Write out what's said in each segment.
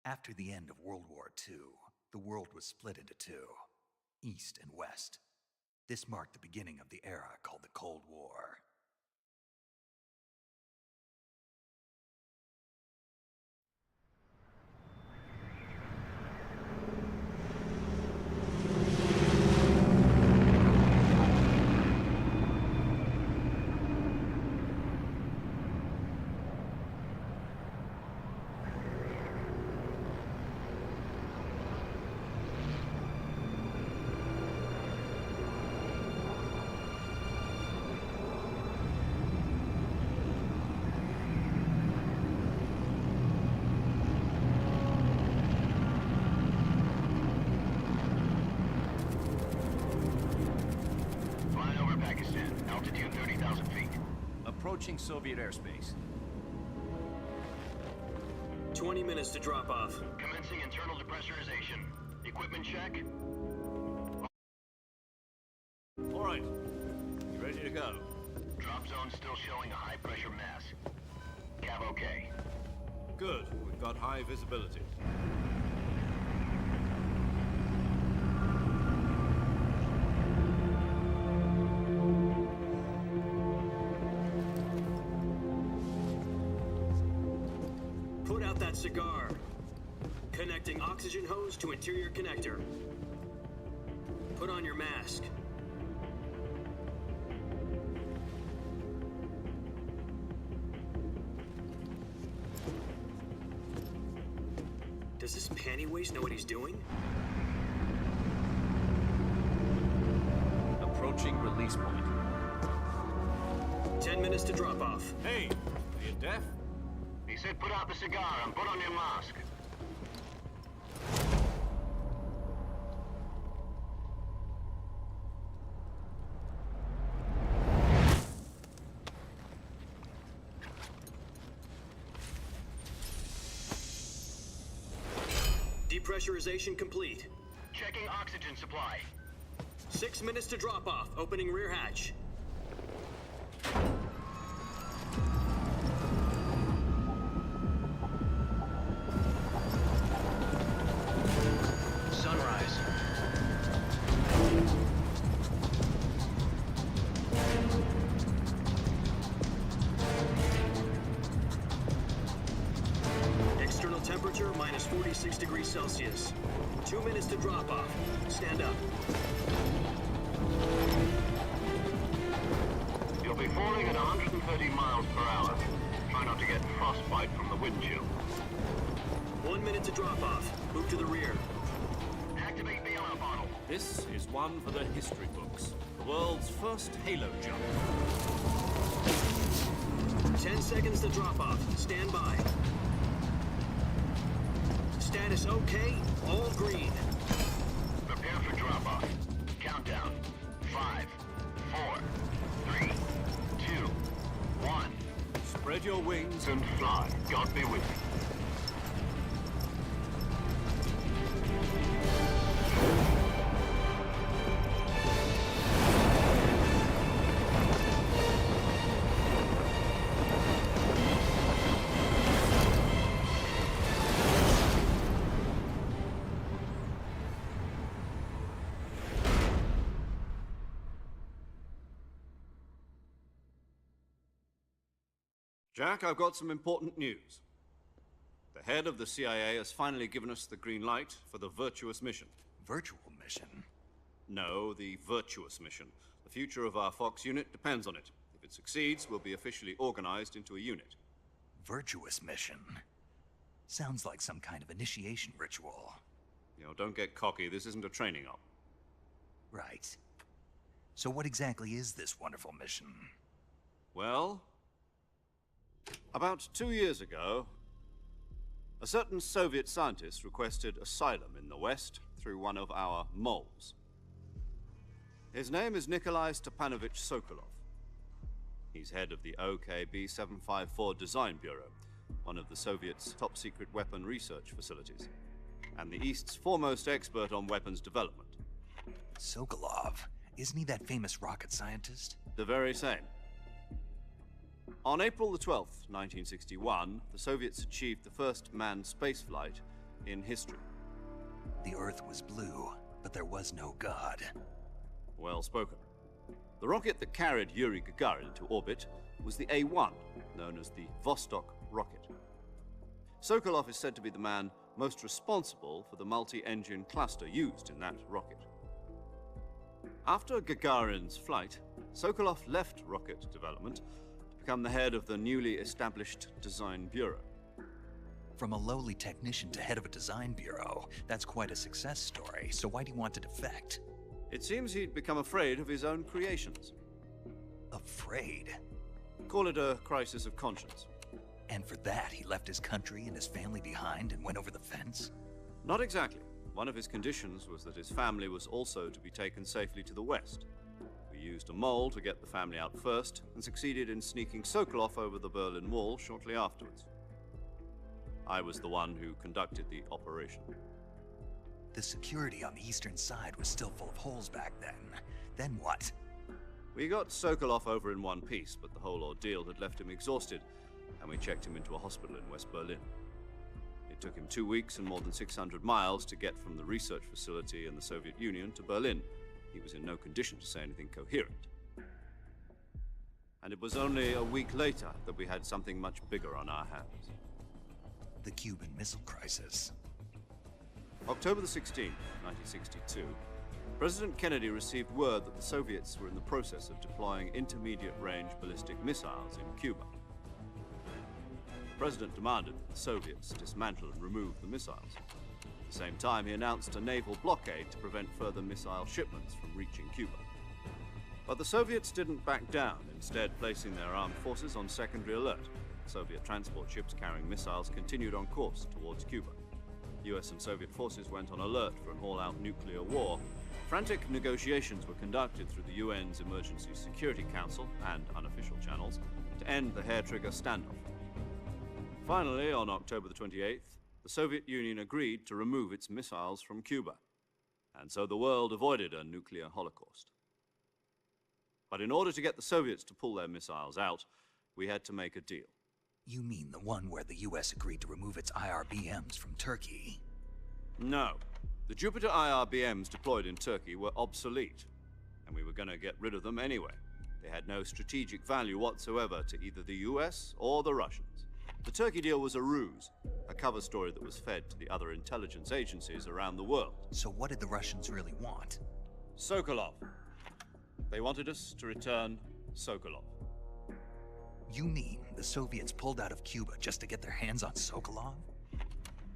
After the end of World War II, the world was split into two, East and West. This marked the beginning of the era called the Cold War. Approaching Soviet airspace. 20 minutes to drop off. Commencing internal depressurization. Equipment check. All right. You ready to go? Drop zone still showing a high pressure mass. Cav okay. Good. We've got high visibility. Put out that cigar. Connecting oxygen hose to interior connector. Put on your mask. Does this panty waste know what he's doing? Approaching release point. 10 minutes to drop off. Hey, are you deaf? He said put out the cigar and put on your mask. Depressurization complete. Checking oxygen supply. 6 minutes to drop off. Opening rear hatch. Sunrise. External temperature minus 46 degrees Celsius. 2 minutes to drop off. Stand up. You'll be falling at 130 miles per hour. Try not to get frostbite from the wind chill. 1 minute to drop off. Move to the rear. Activate the ammo bottle. This is one for the history books. The world's first halo jump. 10 seconds to drop off. Stand by. Status okay. All green. Prepare for drop off. Countdown. 5, 4, 3, 2, 1. Spread your wings And fly. God be with you. Jack, I've got some important news. The head of the CIA has finally given us the green light for the Virtuous mission. Virtual mission? No, the Virtuous mission. The future of our Fox unit depends on it. If it succeeds, we'll be officially organized into a unit. Virtuous mission? Sounds like some kind of initiation ritual. You know, don't get cocky. This isn't a training op. Right. So what exactly is this wonderful mission? Well, about 2 years ago, a certain Soviet scientist requested asylum in the West through one of our moles. His name is Nikolai Stepanovich Sokolov. He's head of the OKB-754 Design Bureau, one of the Soviets' top-secret weapon research facilities, and the East's foremost expert on weapons development. Sokolov? Isn't he that famous rocket scientist? The very same. On April the 12th, 1961, the Soviets achieved the first manned spaceflight in history. The Earth was blue, but there was no God. Well spoken. The rocket that carried Yuri Gagarin into orbit was the A-1, known as the Vostok rocket. Sokolov is said to be the man most responsible for the multi-engine cluster used in that rocket. After Gagarin's flight, Sokolov left rocket development to become the head of the newly established Design Bureau. From a lowly technician to head of a design bureau, that's quite a success story, so why do you want to defect? It seems he'd become afraid of his own creations. Afraid? Call it a crisis of conscience. And for that, he left his country and his family behind and went over the fence? Not exactly. One of his conditions was that his family was also to be taken safely to the west. We used a mole to get the family out first and succeeded in sneaking Sokolov over the Berlin Wall shortly afterwards. I was the one who conducted the operation. The security on the eastern side was still full of holes back then. Then what? We got Sokolov over in one piece, but the whole ordeal had left him exhausted, and we checked him into a hospital in West Berlin. It took him 2 weeks and more than 600 miles to get from the research facility in the Soviet Union to Berlin. He was in no condition to say anything coherent. And it was only a week later that we had something much bigger on our hands. The Cuban Missile Crisis. October the 16th, 1962, President Kennedy received word that the Soviets were in the process of deploying intermediate-range ballistic missiles in Cuba. The President demanded that the Soviets dismantle and remove the missiles. At the same time, he announced a naval blockade to prevent further missile shipments from reaching Cuba. But the Soviets didn't back down, instead placing their armed forces on secondary alert. Soviet transport ships carrying missiles continued on course towards Cuba. US and Soviet forces went on alert for an all-out nuclear war. Frantic negotiations were conducted through the UN's Emergency Security Council and unofficial channels to end the hair-trigger standoff. Finally, on October the 28th, the Soviet Union agreed to remove its missiles from Cuba, and so the world avoided a nuclear holocaust. But in order to get the Soviets to pull their missiles out, we had to make a deal. You mean the one where the US agreed to remove its IRBMs from Turkey? No. The Jupiter IRBMs deployed in Turkey were obsolete, and we were going to get rid of them anyway. They had no strategic value whatsoever to either the US or the Russians. The Turkey deal was a ruse, a cover story that was fed to the other intelligence agencies around the world. So what did the Russians really want? Sokolov. They wanted us to return Sokolov. You mean the Soviets pulled out of Cuba just to get their hands on Sokolov?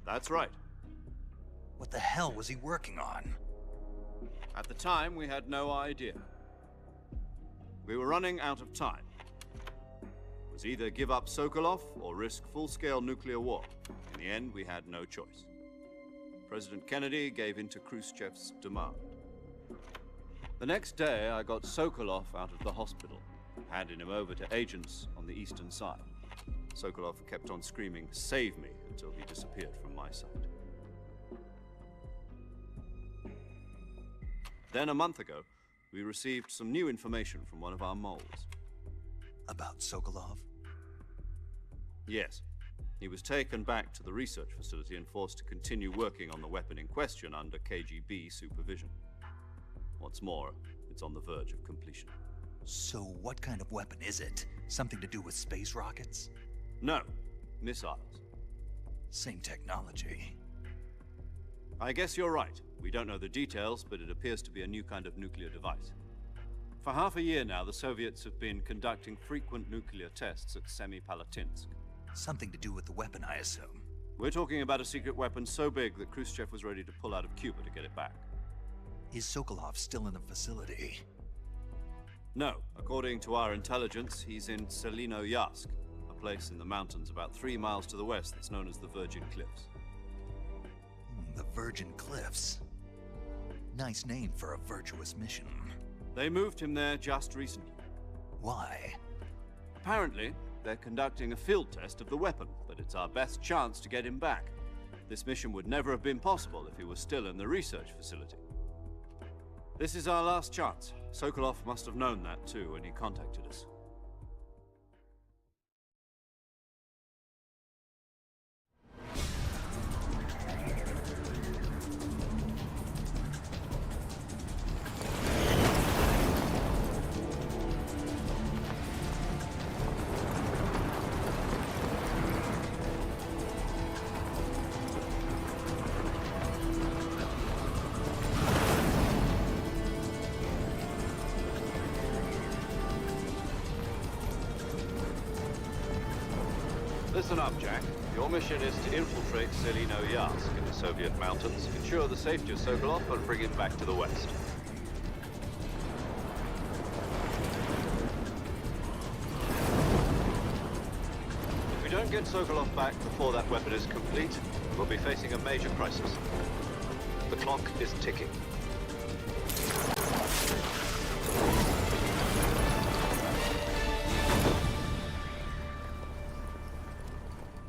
That's right. What the hell was he working on? At the time, we had no idea. We were running out of time. It was either give up Sokolov or risk full-scale nuclear war. In the end, we had no choice. President Kennedy gave in to Khrushchev's demand. The next day, I got Sokolov out of the hospital, handing him over to agents on the eastern side. Sokolov kept on screaming, "Save me," until he disappeared from my sight. Then, a month ago, we received some new information from one of our moles. About Sokolov? Yes. He was taken back to the research facility and forced to continue working on the weapon in question under KGB supervision. What's more, it's on the verge of completion. So what kind of weapon is it? Something to do with space rockets? No, missiles. Same technology. I guess you're right. We don't know the details, but it appears to be a new kind of nuclear device. For half a year now, the Soviets have been conducting frequent nuclear tests at Semipalatinsk. Something to do with the weapon, I assume. We're talking about a secret weapon so big that Khrushchev was ready to pull out of Cuba to get it back. Is Sokolov still in the facility? No. According to our intelligence, he's in Selinoyarsk, a place in the mountains about 3 miles to the west that's known as the Virgin Cliffs. The Virgin Cliffs. Nice name for a virtuous mission. They moved him there just recently. Why? Apparently, they're conducting a field test of the weapon, but it's our best chance to get him back. This mission would never have been possible if he was still in the research facility. This is our last chance. Sokolov must have known that too when he contacted us. Listen up, Jack. Your mission is to infiltrate Selino Yask in the Soviet mountains, ensure the safety of Sokolov, and bring him back to the West. If we don't get Sokolov back before that weapon is complete, we'll be facing a major crisis. The clock is ticking.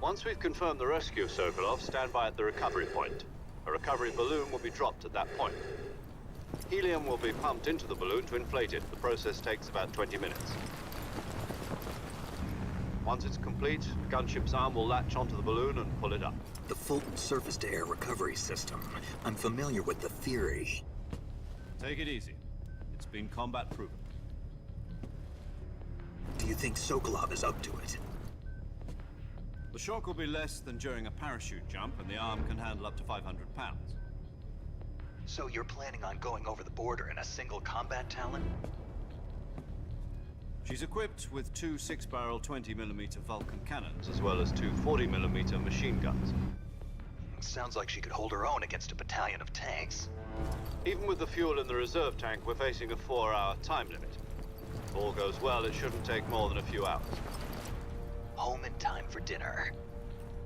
Once we've confirmed the rescue of Sokolov, stand by at the recovery point. A recovery balloon will be dropped at that point. Helium will be pumped into the balloon to inflate it. The process takes about 20 minutes. Once it's complete, the gunship's arm will latch onto the balloon and pull it up. The Fulton surface-to-air recovery system. I'm familiar with the theory. Take it easy. It's been combat proven. Do you think Sokolov is up to it? The shock will be less than during a parachute jump, and the arm can handle up to 500 pounds. So you're planning on going over the border in a single combat Talon? She's equipped with two 6-barrel 20mm Vulcan cannons, as well as two 40mm machine guns. Sounds like she could hold her own against a battalion of tanks. Even with the fuel in the reserve tank, we're facing a 4-hour time limit. If all goes well, it shouldn't take more than a few hours. Home in time for dinner.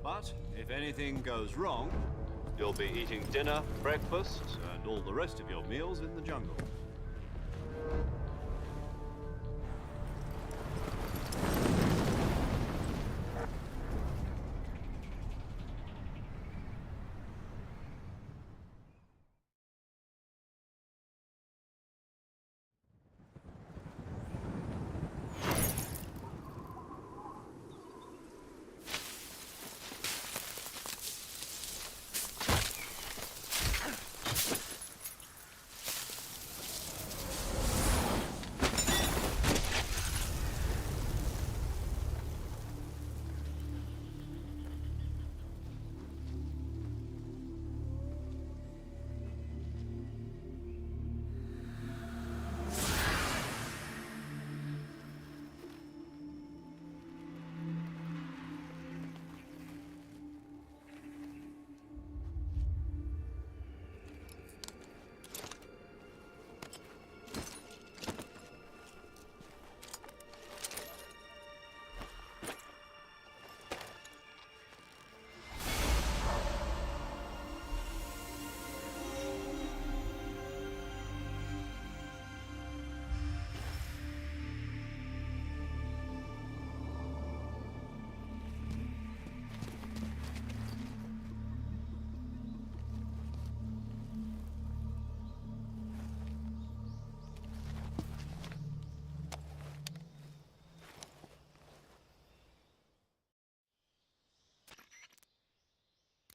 But if anything goes wrong, you'll be eating dinner, breakfast, and all the rest of your meals in the jungle.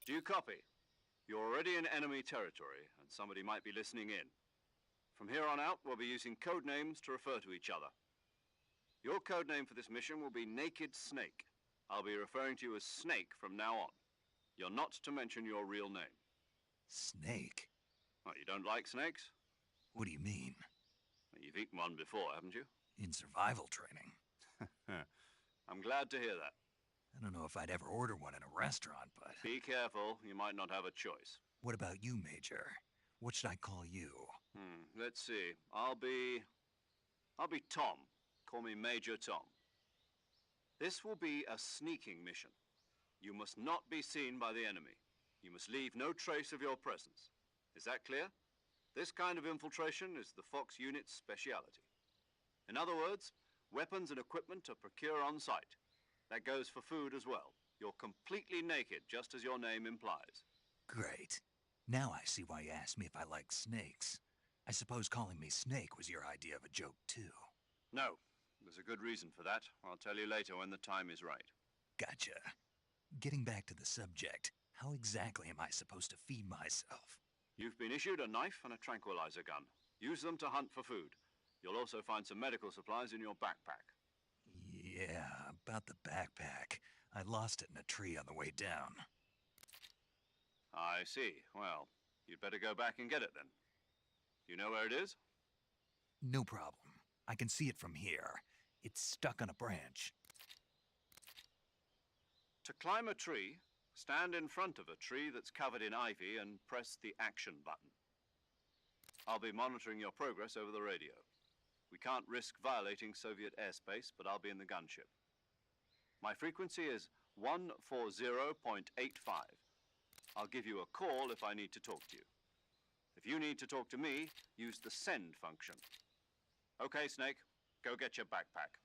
Do you copy? You're already in enemy territory, and somebody might be listening in. From here on out, we'll be using code names to refer to each other. Your code name for this mission will be Naked Snake. I'll be referring to you as Snake from now on. You're not to mention your real name. Snake? What, you don't like snakes? What do you mean? Well, you've eaten one before, haven't you? In survival training. I'm glad to hear that. I don't know if I'd ever order one in a restaurant, but... Be careful, you might not have a choice. What about you, Major? What should I call you? Let's see. I'll be Tom. Call me Major Tom. This will be a sneaking mission. You must not be seen by the enemy. You must leave no trace of your presence. Is that clear? This kind of infiltration is the Fox unit's speciality. In other words, weapons and equipment are procured on site. That goes for food as well. You're completely naked, just as your name implies. Great. Now I see why you asked me if I like snakes. I suppose calling me Snake was your idea of a joke, too. No. There's a good reason for that. I'll tell you later when the time is right. Gotcha. Getting back to the subject, how exactly am I supposed to feed myself? You've been issued a knife and a tranquilizer gun. Use them to hunt for food. You'll also find some medical supplies in your backpack. Yeah, about the backpack. I lost it in a tree on the way down. I see. Well, you'd better go back and get it then. You know where it is? No problem. I can see it from here. It's stuck on a branch. To climb a tree, stand in front of a tree that's covered in ivy and press the action button. I'll be monitoring your progress over the radio. We can't risk violating Soviet airspace, but I'll be in the gunship. My frequency is 140.85. I'll give you a call if I need to talk to you. If you need to talk to me, use the send function. Okay, Snake, go get your backpack.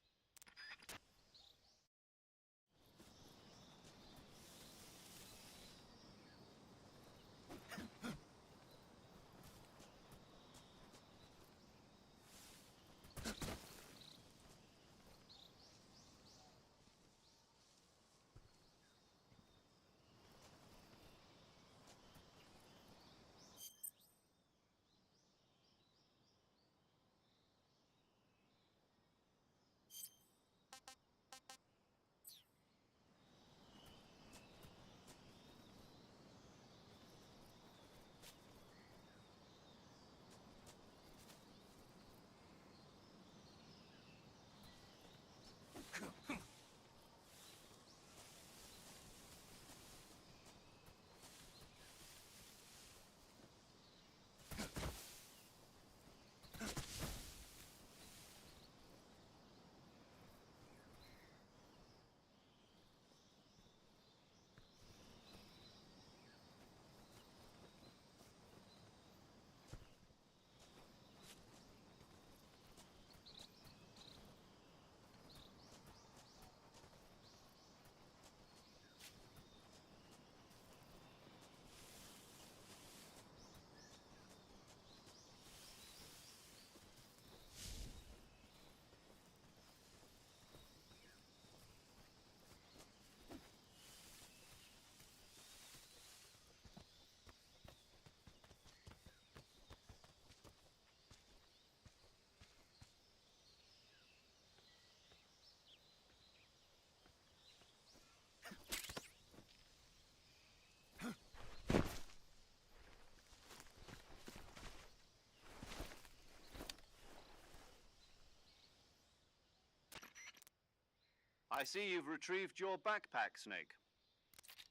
I see you've retrieved your backpack, Snake.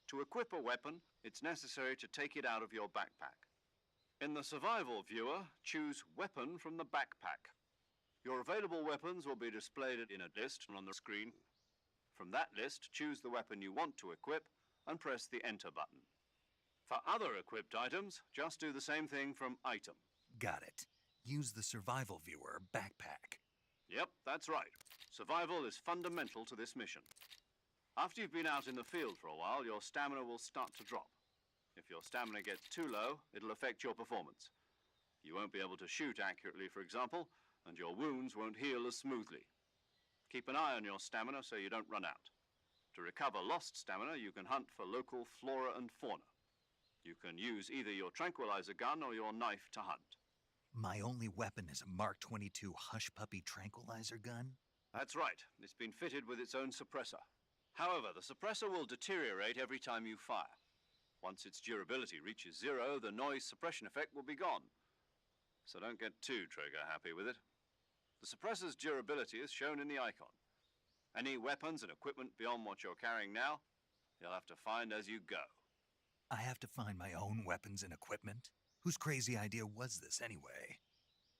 To equip a weapon, it's necessary to take it out of your backpack. In the survival viewer, choose Weapon from the backpack. Your available weapons will be displayed in a list on the screen. From that list, choose the weapon you want to equip and press the Enter button. For other equipped items, just do the same thing from Item. Got it. Use the survival viewer backpack. Yep, that's right. Survival is fundamental to this mission. After you've been out in the field for a while, your stamina will start to drop. If your stamina gets too low, it'll affect your performance. You won't be able to shoot accurately, for example, and your wounds won't heal as smoothly. Keep an eye on your stamina so you don't run out. To recover lost stamina, you can hunt for local flora and fauna. You can use either your tranquilizer gun or your knife to hunt. My only weapon is a Mark 22 Hush Puppy tranquilizer gun? That's right. It's been fitted with its own suppressor. However, the suppressor will deteriorate every time you fire. Once its durability reaches zero, the noise suppression effect will be gone. So don't get too trigger-happy with it. The suppressor's durability is shown in the icon. Any weapons and equipment beyond what you're carrying now, you'll have to find as you go. I have to find my own weapons and equipment? Whose crazy idea was this anyway?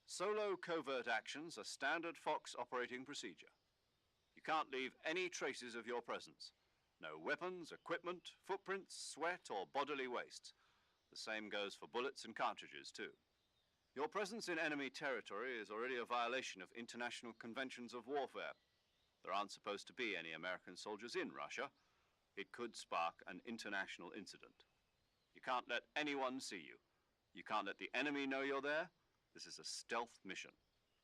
Solo covert actions are standard Fox operating procedure. You can't leave any traces of your presence. No weapons, equipment, footprints, sweat, or bodily waste. The same goes for bullets and cartridges, too. Your presence in enemy territory is already a violation of international conventions of warfare. There aren't supposed to be any American soldiers in Russia. It could spark an international incident. You can't let anyone see you. You can't let the enemy know you're there. This is a stealth mission.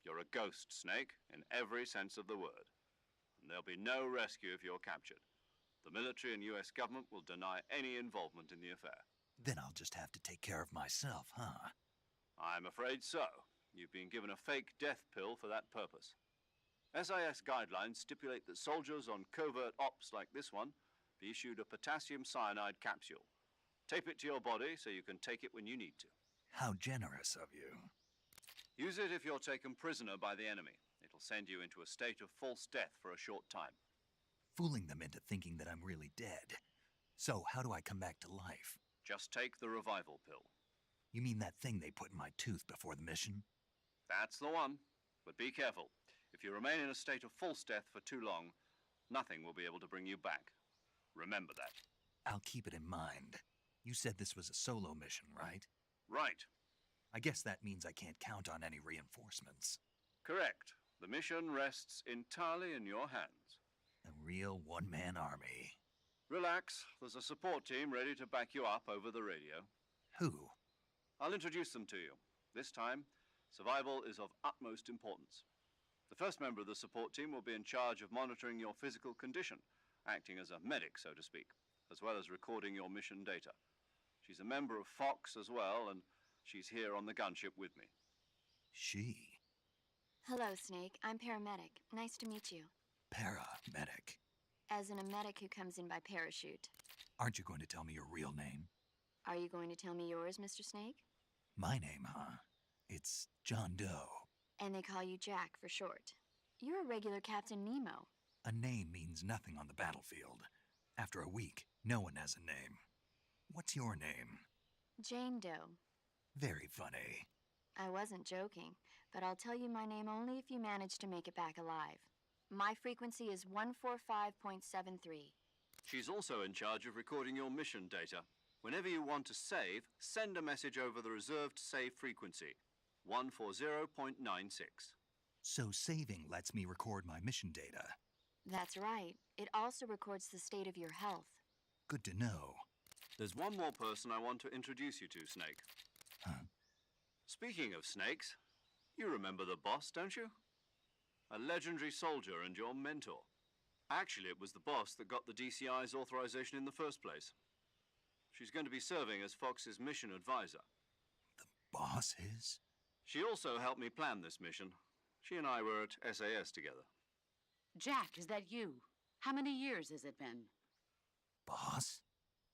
You're a ghost, Snake, in every sense of the word. And there'll be no rescue if you're captured. The military and US government will deny any involvement in the affair. Then I'll just have to take care of myself, huh? I'm afraid so. You've been given a fake death pill for that purpose. SIS guidelines stipulate that soldiers on covert ops like this one be issued a potassium cyanide capsule. Tape it to your body so you can take it when you need to. How generous of you. Use it if you're taken prisoner by the enemy. It'll send you into a state of false death for a short time. fooling them into thinking that I'm really dead. So, how do I come back to life? Just take the revival pill. You mean that thing they put in my tooth before the mission? That's the one. But be careful. If you remain in a state of false death for too long, nothing will be able to bring you back. Remember that. I'll keep it in mind. You said this was a solo mission, right? Right. I guess that means I can't count on any reinforcements. Correct. The mission rests entirely in your hands. A real one-man army. Relax. There's a support team ready to back you up over the radio. Who? I'll introduce them to you. This time, survival is of utmost importance. The first member of the support team will be in charge of monitoring your physical condition, acting as a medic, so to speak, as well as recording your mission data. She's a member of Fox as well, and she's here on the gunship with me. She? Hello, Snake. I'm paramedic. Nice to meet you. Paramedic. As in a medic who comes in by parachute. Aren't you going to tell me your real name? Are you going to tell me yours, Mr. Snake? My name, huh? It's John Doe. And they call you Jack for short. You're a regular Captain Nemo. A name means nothing on the battlefield. After a week, no one has a name. What's your name? Jane Doe. Very funny. I wasn't joking, but I'll tell you my name only if you manage to make it back alive. My frequency is 145.73. She's also in charge of recording your mission data. Whenever you want to save, send a message over the reserved save frequency, 140.96. So saving lets me record my mission data. That's right. It also records the state of your health. Good to know. There's one more person I want to introduce you to, Snake. Huh? Speaking of snakes, you remember the boss, don't you? A legendary soldier and your mentor. Actually, it was the boss that got the DCI's authorization in the first place. She's going to be serving as Fox's mission advisor. The boss is? She also helped me plan this mission. She and I were at SAS together. Jack, is that you? How many years has it been? Boss?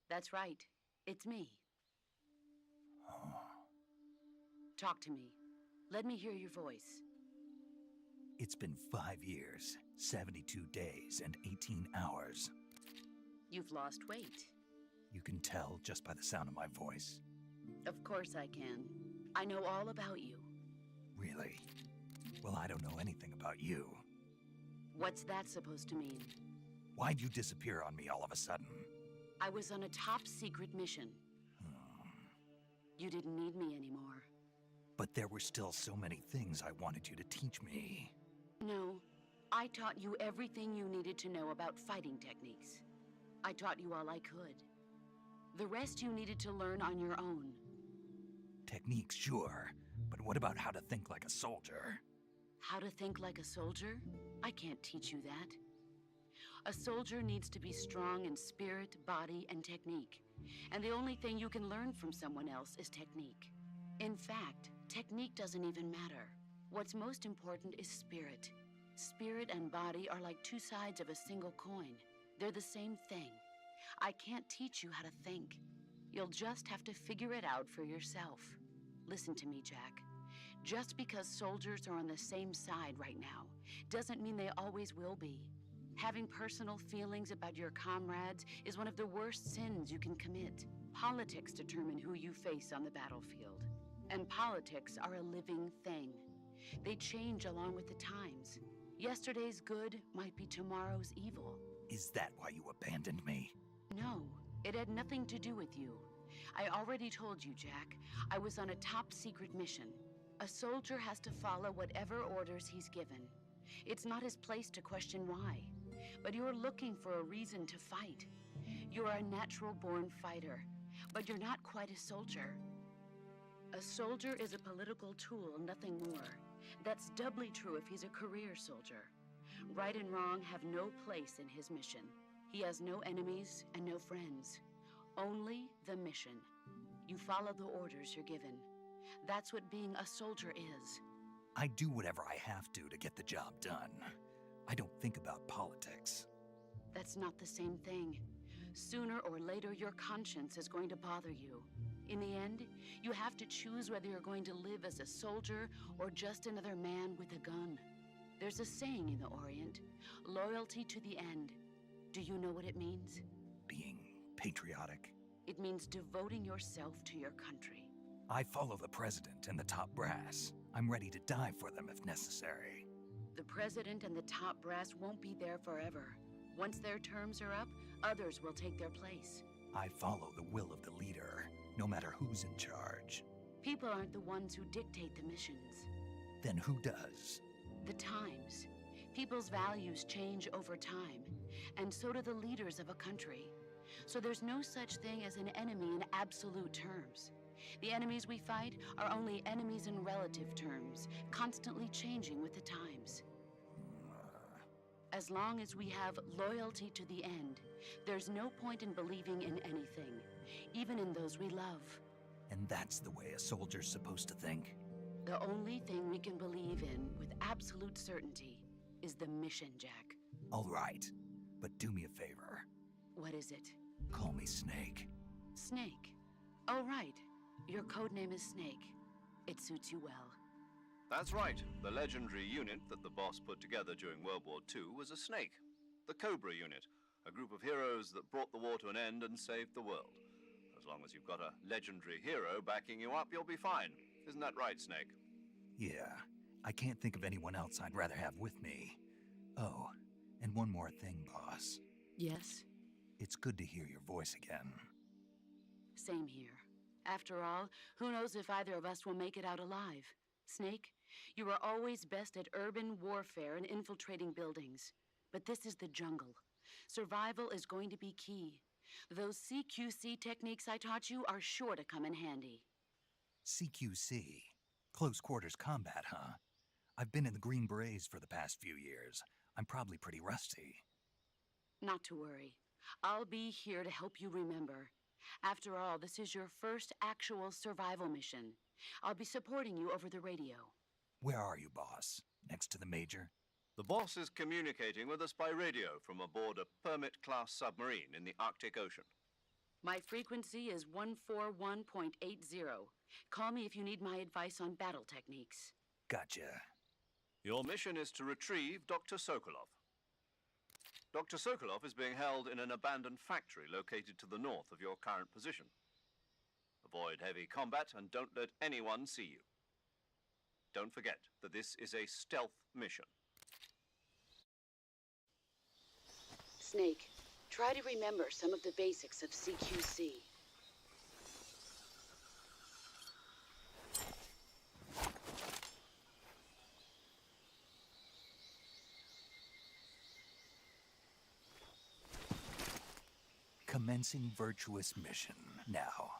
That's right. It's me. Talk to me. Let me hear your voice. It's been 5 years, 72 days, and 18 hours. You've lost weight. You can tell just by the sound of my voice. Of course I can. I know all about you. Really? Well, I don't know anything about you. What's that supposed to mean? Why'd you disappear on me all of a sudden? I was on a top secret mission. You didn't need me anymore. But there were still so many things I wanted you to teach me. No, I taught you everything you needed to know about fighting techniques. I taught you all I could. The rest you needed to learn on your own. Techniques, sure. But what about how to think like a soldier? How to think like a soldier? I can't teach you that. A soldier needs to be strong in spirit, body, and technique. And the only thing you can learn from someone else is technique. In fact, technique doesn't even matter. What's most important is spirit. Spirit and body are like two sides of a single coin. They're the same thing. I can't teach you how to think. You'll just have to figure it out for yourself. Listen to me, Jack. Just because soldiers are on the same side right now doesn't mean they always will be. Having personal feelings about your comrades is one of the worst sins you can commit. Politics determine who you face on the battlefield. And politics are a living thing. They change along with the times. Yesterday's good might be tomorrow's evil. Is that why you abandoned me? No, it had nothing to do with you. I already told you, Jack. I was on a top secret mission. A soldier has to follow whatever orders he's given. It's not his place to question why. But you're looking for a reason to fight. You're a natural-born fighter, but you're not quite a soldier. A soldier is a political tool, nothing more. That's doubly true if he's a career soldier. Right and wrong have no place in his mission. He has no enemies and no friends. Only the mission. You follow the orders you're given. That's what being a soldier is. I do whatever I have to get the job done. I don't think about politics. That's not the same thing. Sooner or later, your conscience is going to bother you. In the end, you have to choose whether you're going to live as a soldier or just another man with a gun. There's a saying in the Orient, loyalty to the end. Do you know what it means? Being patriotic. It means devoting yourself to your country. I follow the president and the top brass. I'm ready to die for them if necessary. The president and the top brass won't be there forever. Once their terms are up, others will take their place. I follow the will of the leader, no matter who's in charge. People aren't the ones who dictate the missions. Then who does? The times. People's values change over time, and so do the leaders of a country. So there's no such thing as an enemy in absolute terms. The enemies we fight are only enemies in relative terms, constantly changing with the times. As long as we have loyalty to the end, there's no point in believing in anything, even in those we love. And that's the way a soldier's supposed to think? The only thing we can believe in with absolute certainty is the mission, Jack. All right, but do me a favor. What is it? Call me Snake. Snake. Oh, right. Your code name is Snake. It suits you well. That's right. The legendary unit that the boss put together during World War II was a snake. The Cobra unit, a group of heroes that brought the war to an end and saved the world. As long as you've got a legendary hero backing you up, you'll be fine. Isn't that right, Snake? Yeah, I can't think of anyone else I'd rather have with me. Oh, and one more thing, boss. Yes? It's good to hear your voice again. Same here. After all, who knows if either of us will make it out alive? Snake, you are always best at urban warfare and infiltrating buildings. But this is the jungle. Survival is going to be key. Those CQC techniques I taught you are sure to come in handy. CQC? Close quarters combat, huh? I've been in the Green Berets for the past few years. I'm probably pretty rusty. Not to worry. I'll be here to help you remember. After all, this is your first actual survival mission. I'll be supporting you over the radio. Where are you, boss? Next to the Major? The boss is communicating with us by radio from aboard a Permit-class submarine in the Arctic Ocean. My frequency is 141.80. Call me if you need my advice on battle techniques. Gotcha. Your mission is to retrieve Dr. Sokolov. Dr. Sokolov is being held in an abandoned factory located to the north of your current position. Avoid heavy combat and don't let anyone see you. Don't forget that this is a stealth mission. Snake, try to remember some of the basics of CQC. Commencing virtuous mission now.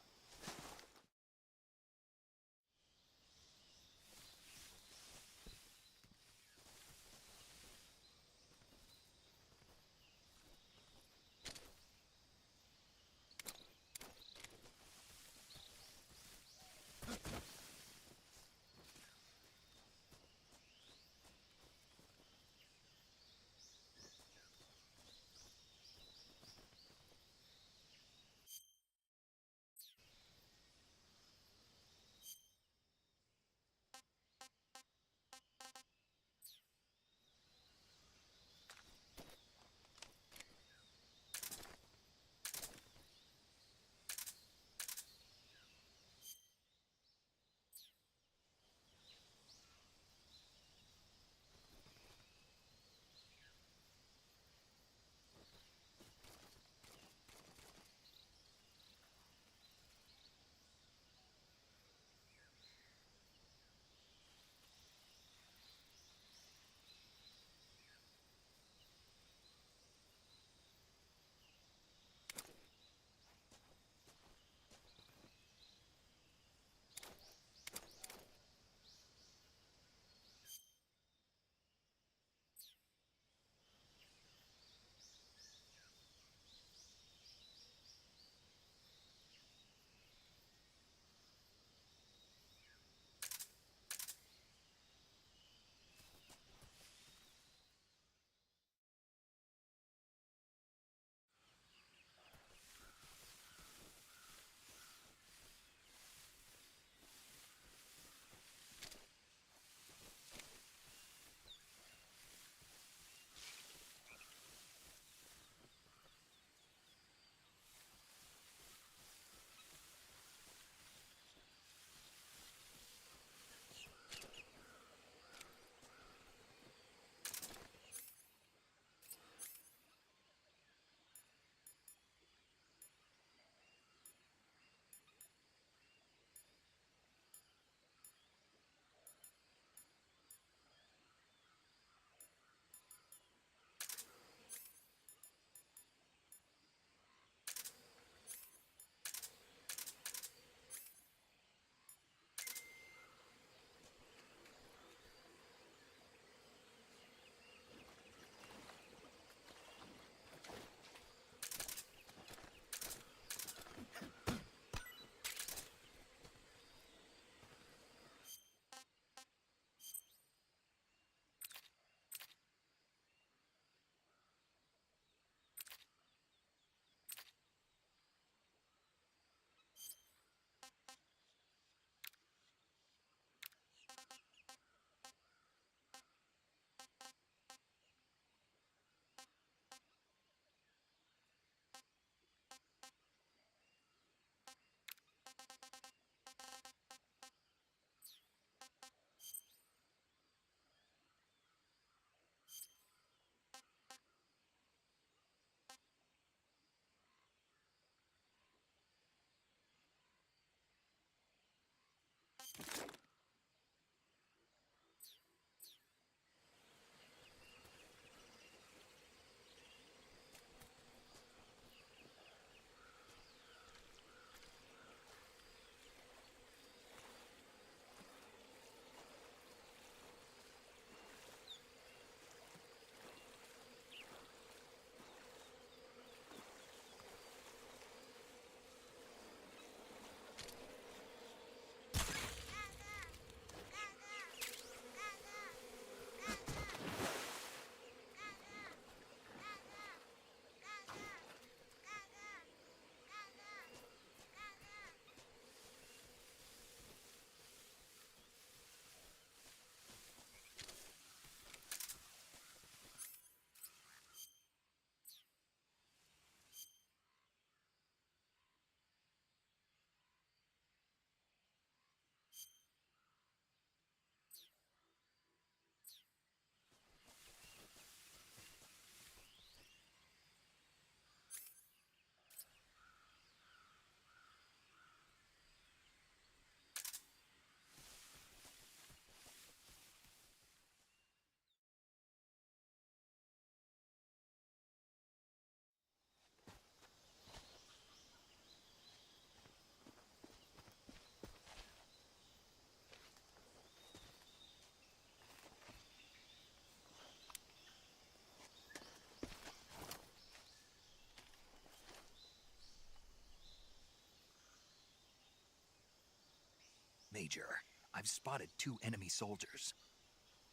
Major, I've spotted 2 enemy soldiers.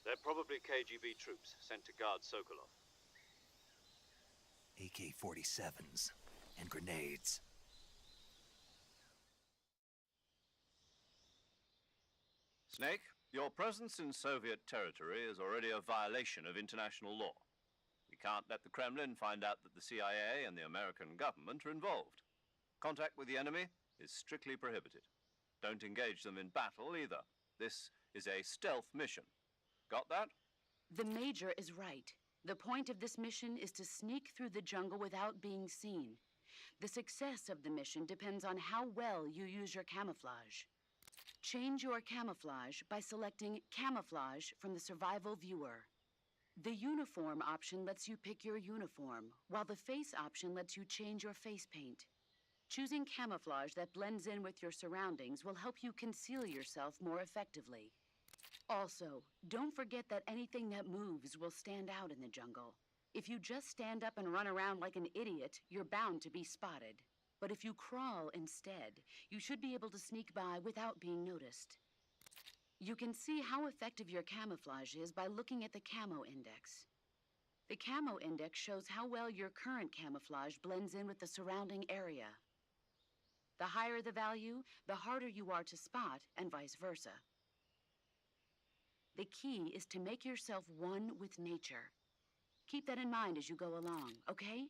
They're probably KGB troops sent to guard Sokolov. AK-47s and grenades. Snake, your presence in Soviet territory is already a violation of international law. We can't let the Kremlin find out that the CIA and the American government are involved. Contact with the enemy is strictly prohibited. Don't engage them in battle either. This is a stealth mission. Got that? The Major is right. The point of this mission is to sneak through the jungle without being seen. The success of the mission depends on how well you use your camouflage. Change your camouflage by selecting Camouflage from the Survival Viewer. The Uniform option lets you pick your uniform, while the Face option lets you change your face paint. Choosing camouflage that blends in with your surroundings will help you conceal yourself more effectively. Also, don't forget that anything that moves will stand out in the jungle. If you just stand up and run around like an idiot, you're bound to be spotted. But if you crawl instead, you should be able to sneak by without being noticed. You can see how effective your camouflage is by looking at the Camo Index. The Camo Index shows how well your current camouflage blends in with the surrounding area. The higher the value, the harder you are to spot, and vice versa. The key is to make yourself one with nature. Keep that in mind as you go along, okay?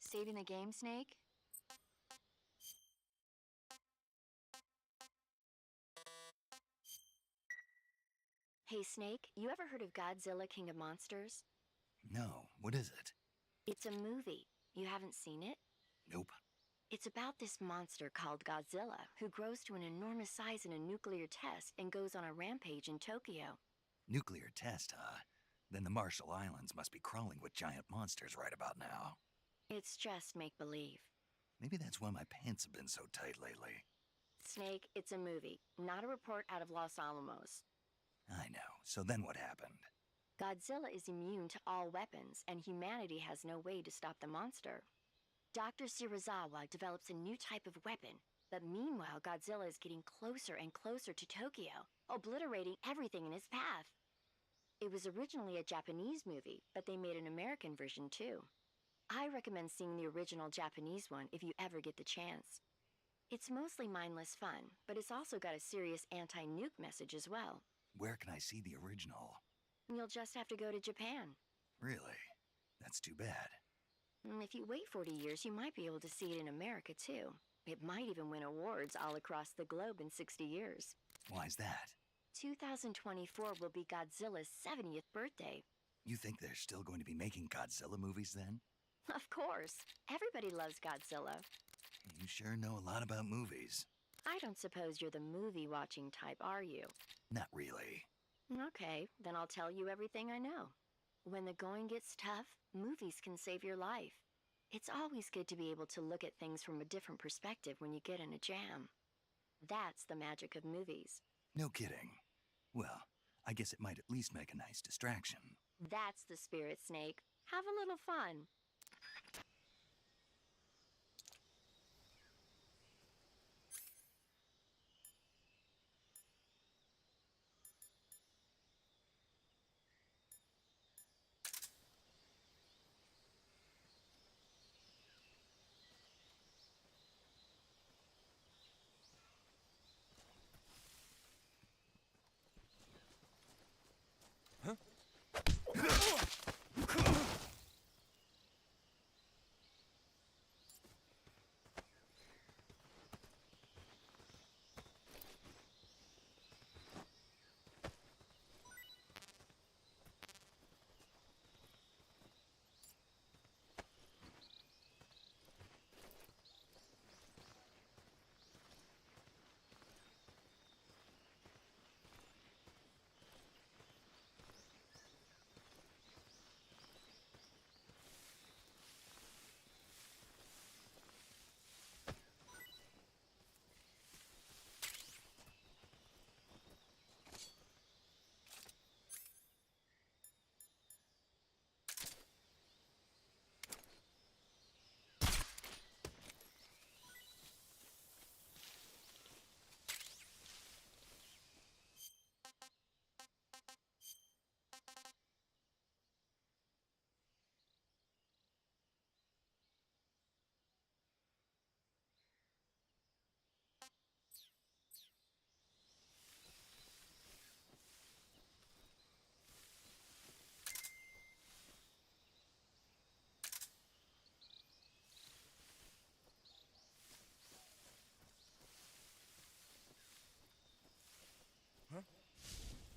Saving the game, Snake? Hey, Snake, you ever heard of Godzilla King of Monsters? No, what is it? It's a movie. You haven't seen it? Nope. It's about this monster called Godzilla, who grows to an enormous size in a nuclear test and goes on a rampage in Tokyo. Nuclear test, huh? Then the Marshall Islands must be crawling with giant monsters right about now. It's just make-believe. Maybe that's why my pants have been so tight lately. Snake, it's a movie, not a report out of Los Alamos. I know. So then what happened? Godzilla is immune to all weapons, and humanity has no way to stop the monster. Dr. Shirazawa develops a new type of weapon, but meanwhile Godzilla is getting closer and closer to Tokyo, obliterating everything in his path. It was originally a Japanese movie, but they made an American version too. I recommend seeing the original Japanese one if you ever get the chance. It's mostly mindless fun, but it's also got a serious anti-nuke message as well. Where can I see the original? You'll just have to go to Japan. Really? That's too bad. If you wait 40 years, you might be able to see it in America too. It might even win awards all across the globe in 60 years. Why's that? 2024 will be Godzilla's 70th birthday. You think they're still going to be making Godzilla movies then? Of course. Everybody loves Godzilla. You sure know a lot about movies. I don't suppose you're the movie-watching type, are you? Not really. Okay, then I'll tell you everything I know. When the going gets tough, movies can save your life. It's always good to be able to look at things from a different perspective when you get in a jam. That's the magic of movies. No kidding. Well, I guess it might at least make a nice distraction. That's the spirit, Snake. Have a little fun.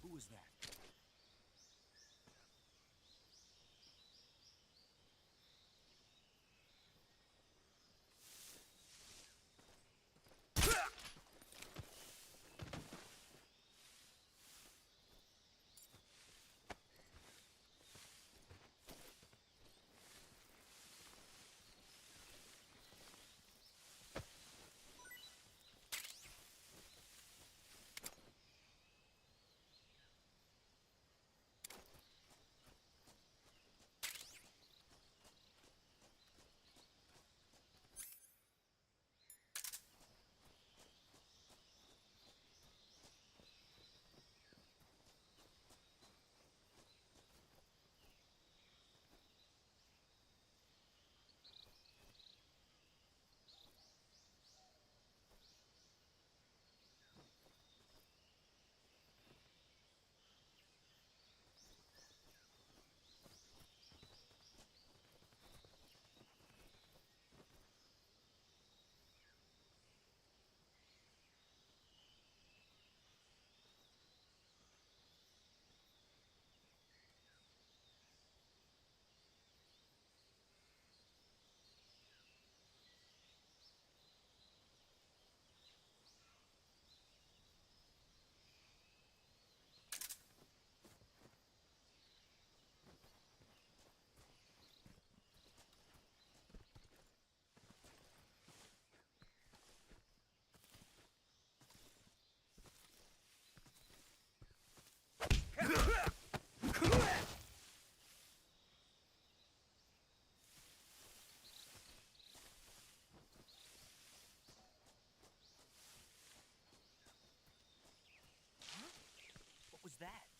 Who was that? that?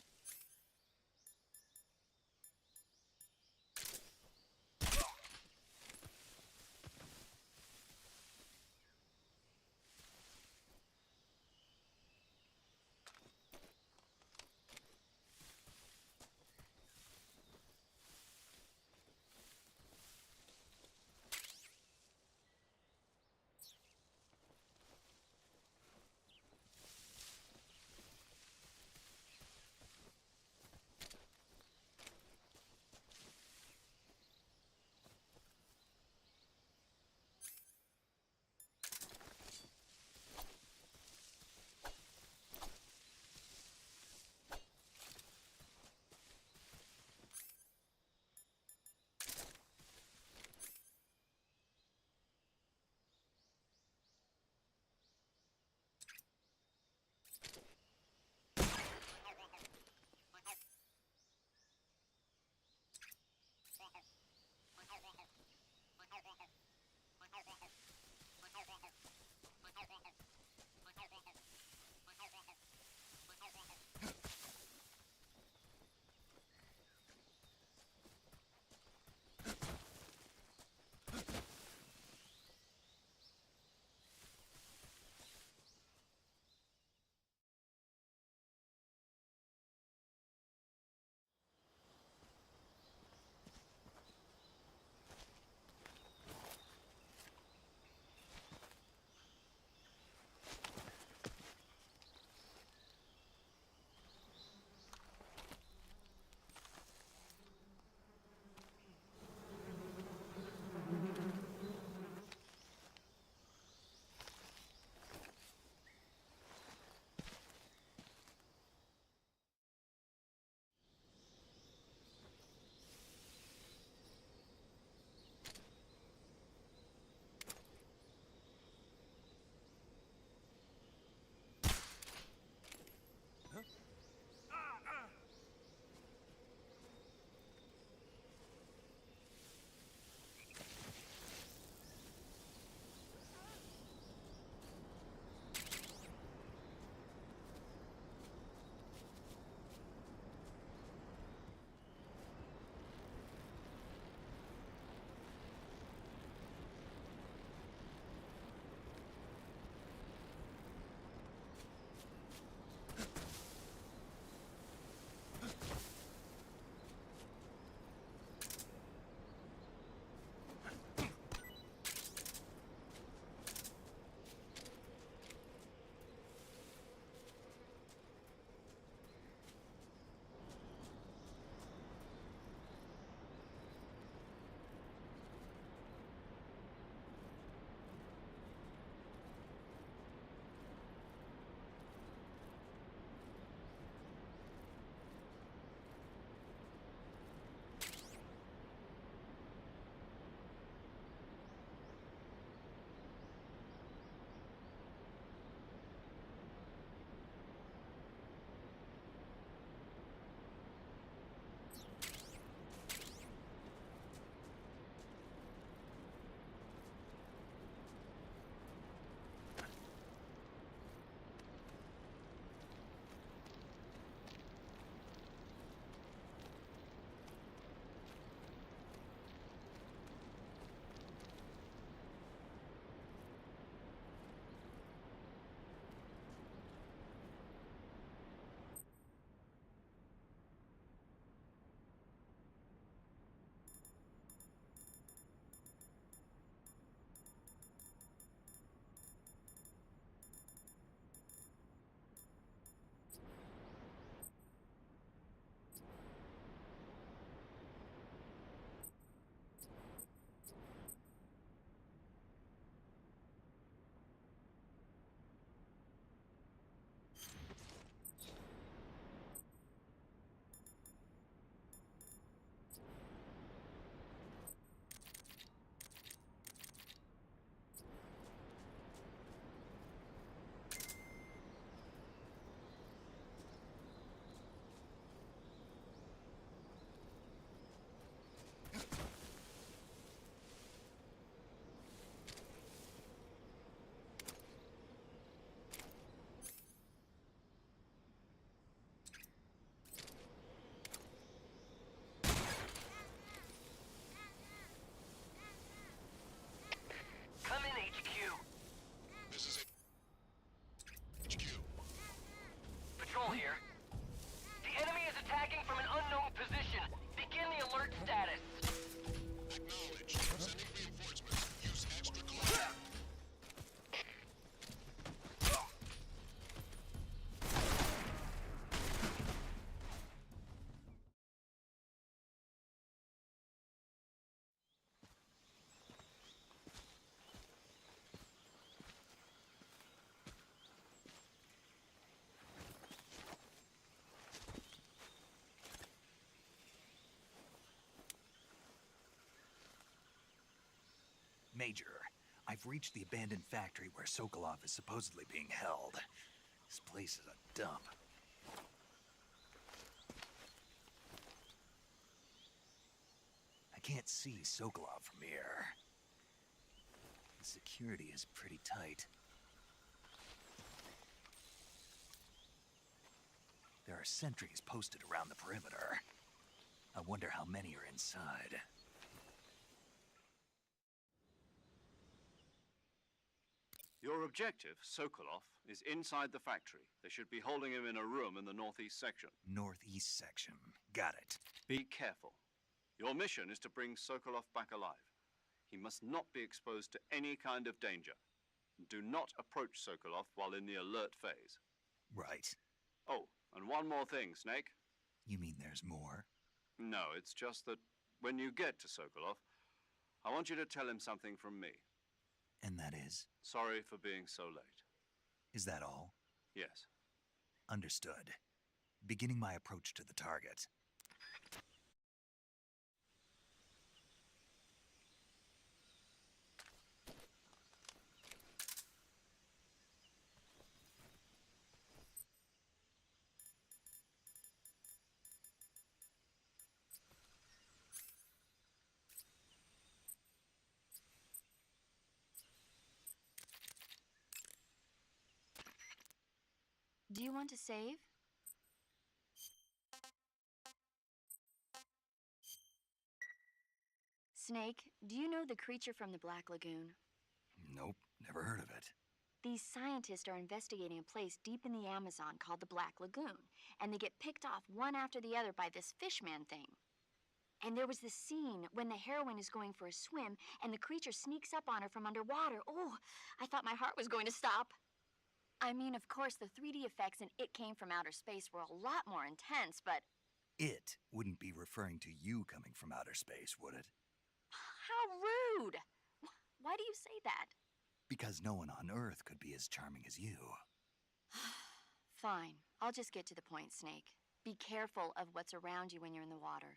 Major, I've reached the abandoned factory where Sokolov is supposedly being held. This place is a dump. I can't see Sokolov from here. The security is pretty tight. There are sentries posted around the perimeter. I wonder how many are inside. Your objective, Sokolov, is inside the factory. They should be holding him in a room in the northeast section. Northeast section. Got it. Be careful. Your mission is to bring Sokolov back alive. He must not be exposed to any kind of danger. Do not approach Sokolov while in the alert phase. Right. Oh, and one more thing, Snake. You mean there's more? No, it's just that when you get to Sokolov, I want you to tell him something from me. And that is? Sorry for being so late. Is that all? Yes. Understood. Beginning my approach to the target. Do you want to save? Snake, do you know the creature from the Black Lagoon? Nope, never heard of it. These scientists are investigating a place deep in the Amazon called the Black Lagoon, and they get picked off one after the other by this fishman thing. And there was this scene when the heroine is going for a swim, and the creature sneaks up on her from underwater. Oh, I thought my heart was going to stop. I mean, of course, the 3D effects in It Came from Outer Space were a lot more intense, but... It wouldn't be referring to you coming from outer space, would it? How rude! Why do you say that? Because no one on Earth could be as charming as you. Fine. I'll just get to the point, Snake. Be careful of what's around you when you're in the water.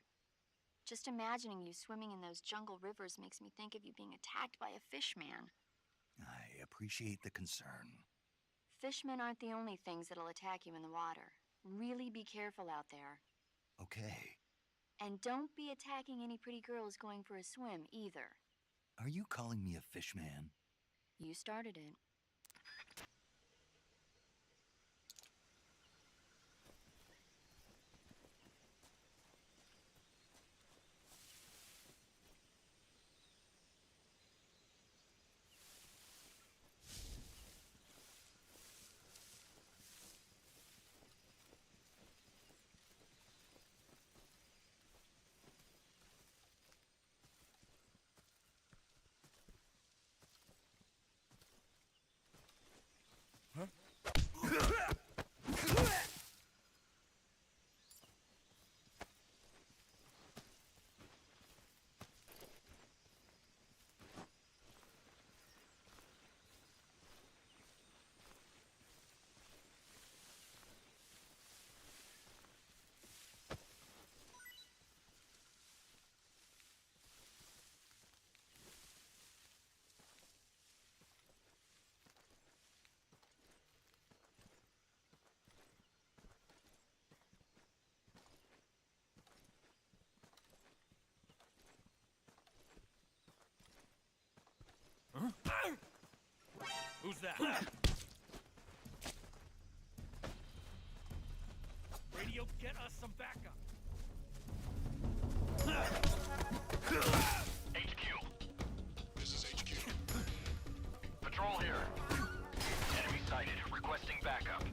Just imagining you swimming in those jungle rivers makes me think of you being attacked by a fishman. I appreciate the concern. Fishmen aren't the only things that'll attack you in the water. Really be careful out there. Okay. And don't be attacking any pretty girls going for a swim, either. Are you calling me a fishman? You started it. Who's that? Radio, get us some backup. HQ. This is HQ. Patrol here. Enemy sighted. Requesting backup.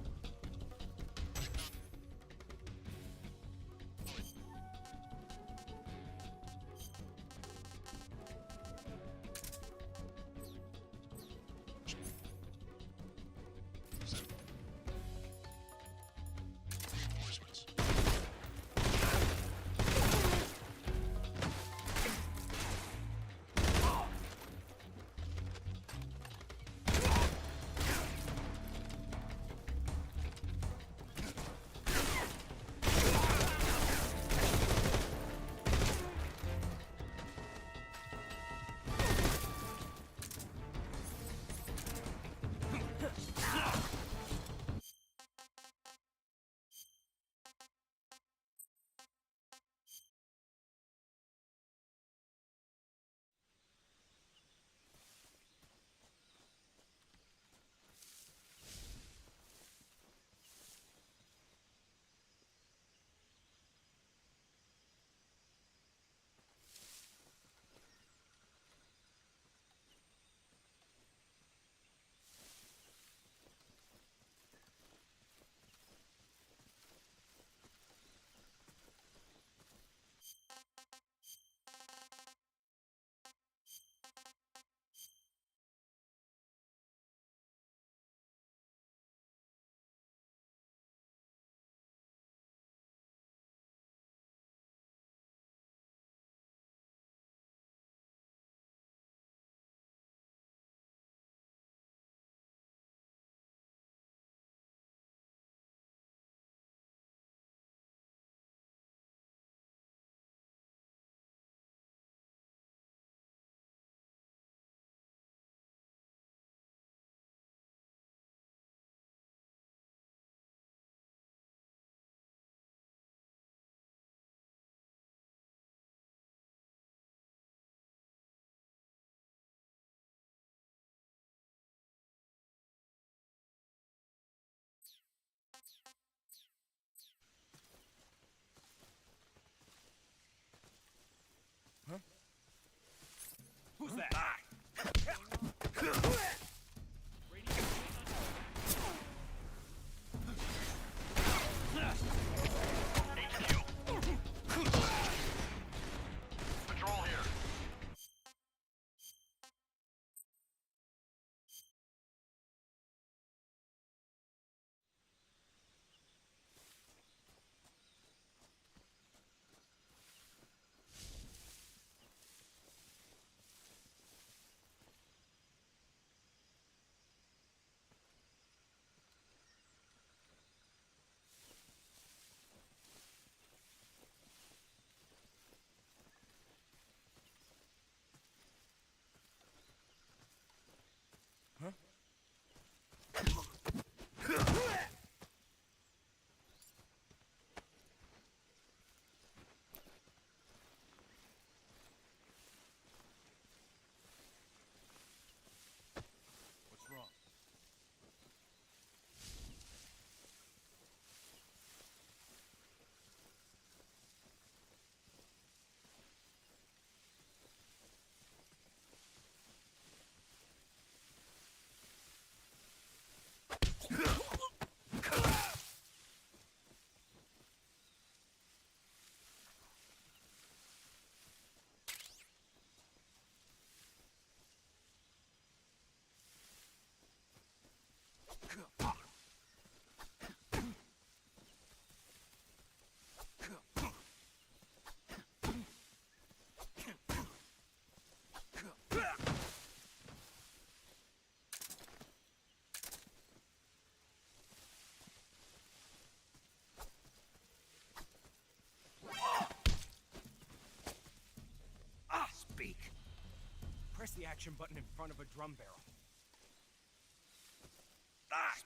action button in front of a drum barrel.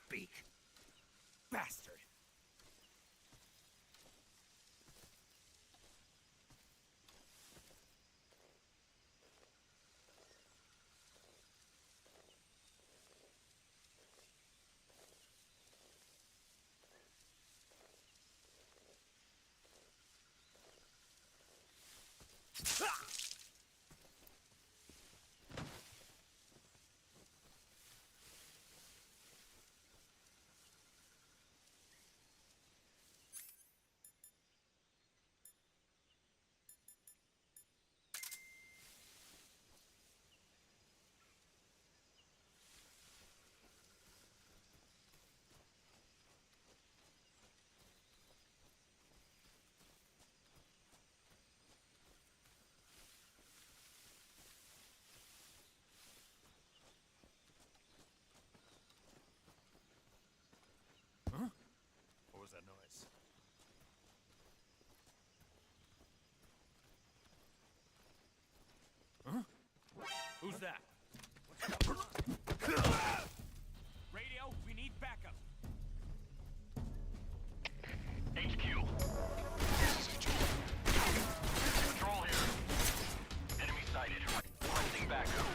Speak. Bastard! What was that noise? Huh? Who's that? Radio, we need backup. HQ. Control here. Enemy sighted. Requesting backup.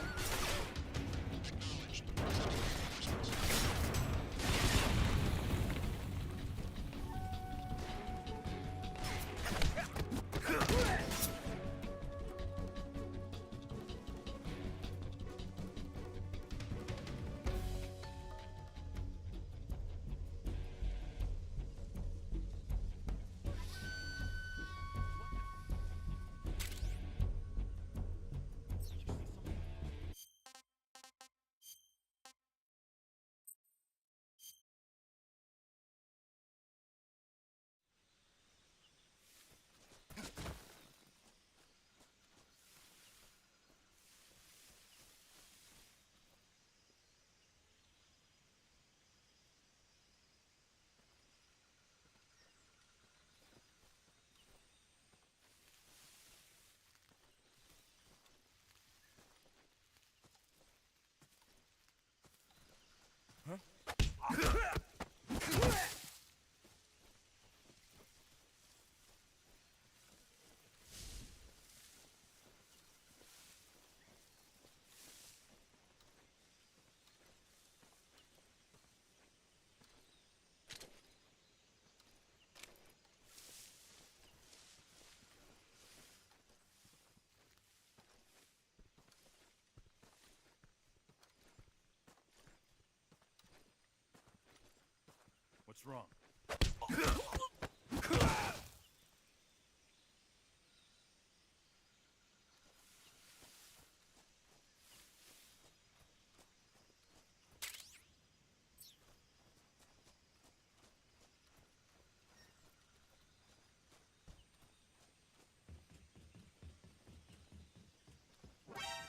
What's wrong?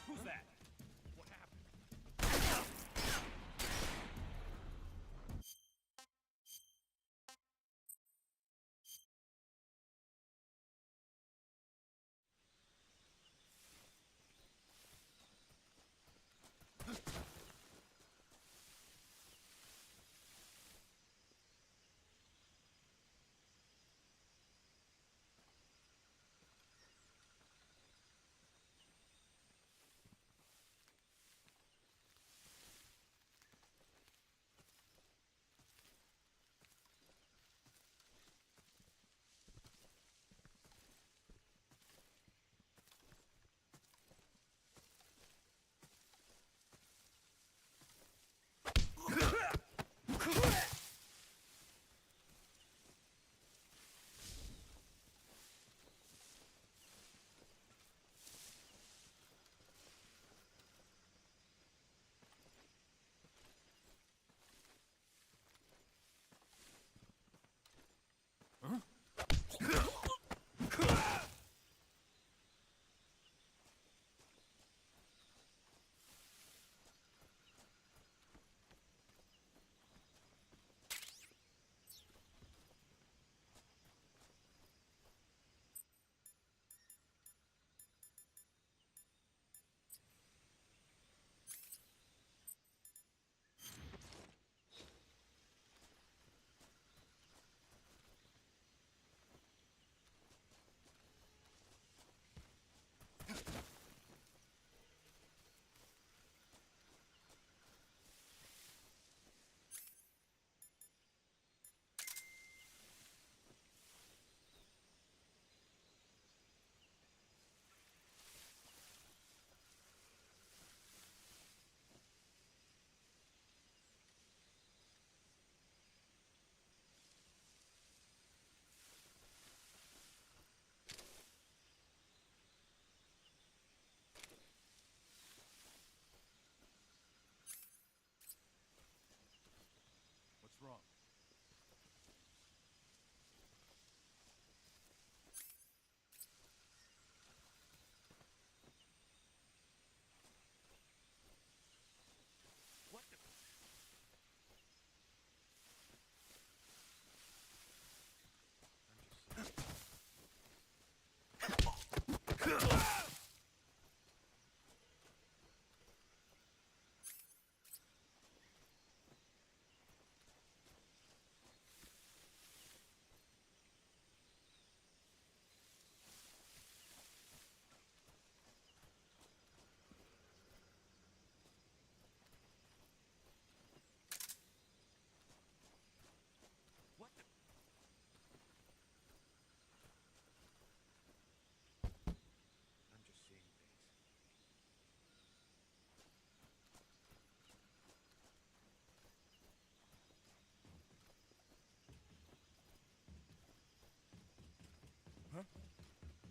Who's that? What happened?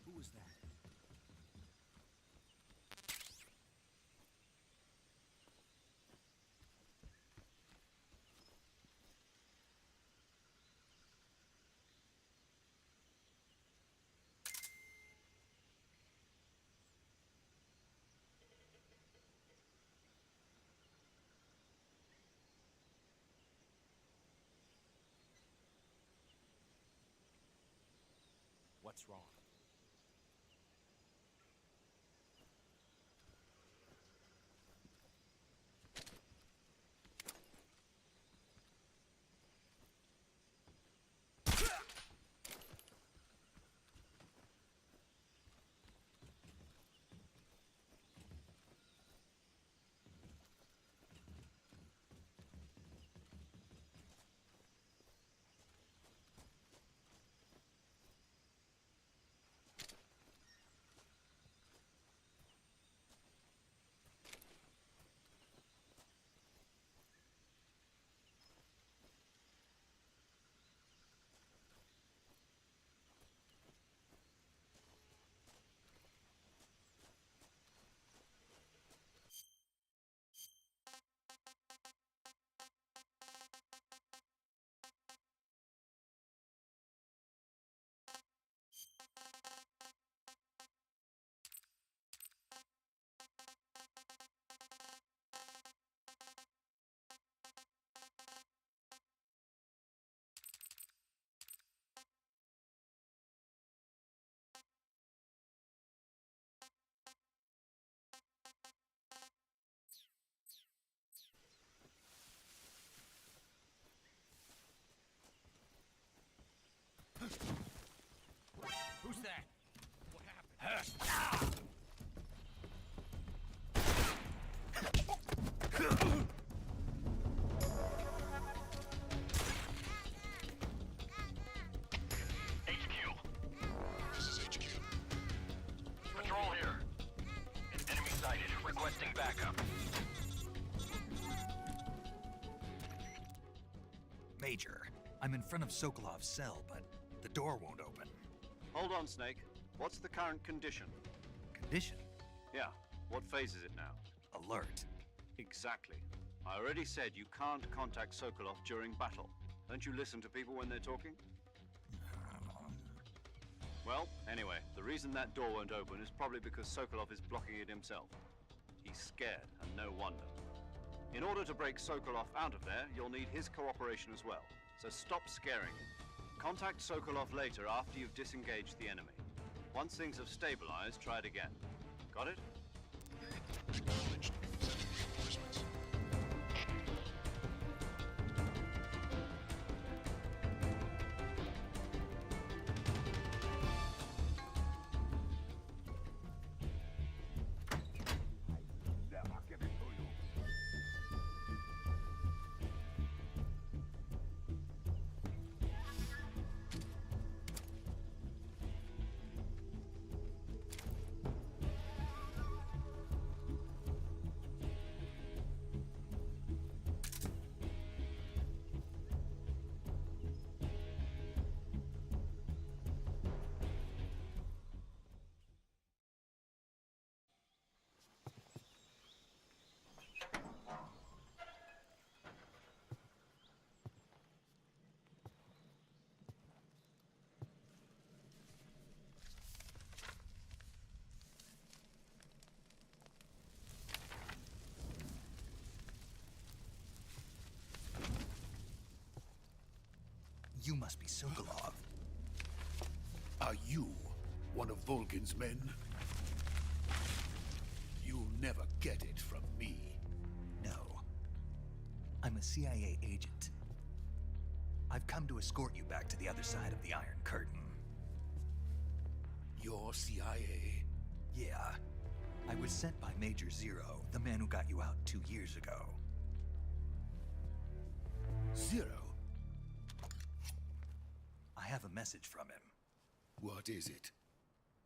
Who was that? What's wrong? Who's that? What happened? HQ. This is HQ. Patrol here. Enemy sighted. Requesting backup. Major, I'm in front of Sokolov's cell, but the door won't open. Hold on, Snake. What's the current condition? Condition? Yeah, what phase is it now? Alert. Exactly. I already said you can't contact Sokolov during battle. Don't you listen to people when they're talking? Well, anyway, the reason that door won't open is probably because Sokolov is blocking it himself. He's scared, and no wonder. In order to break Sokolov out of there, you'll need his cooperation as well. So stop scaring him. Contact Sokolov later after you've disengaged the enemy. Once things have stabilized, try it again. Got it? Acknowledged. Sending reinforcements. You must be Sokolov. Are you one of Volgin's men? You'll never get it from me. No. I'm a CIA agent. I've come to escort you back to the other side of the Iron Curtain. You're CIA? Yeah. I was sent by Major Zero, the man who got you out 2 years ago. Zero? I have a message from him. What is it?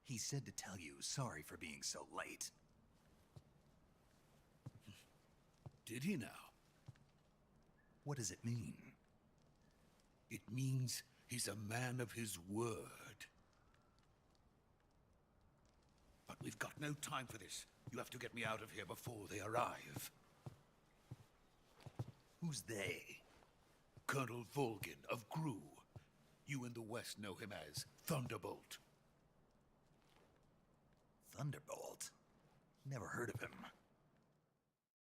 He said to tell you sorry for being so late. Did he now? What does it mean? It means he's a man of his word. But we've got no time for this. You have to get me out of here before they arrive. Who's they? Colonel Volgin of Gru. You in the West know him as Thunderbolt. Thunderbolt? Never heard of him.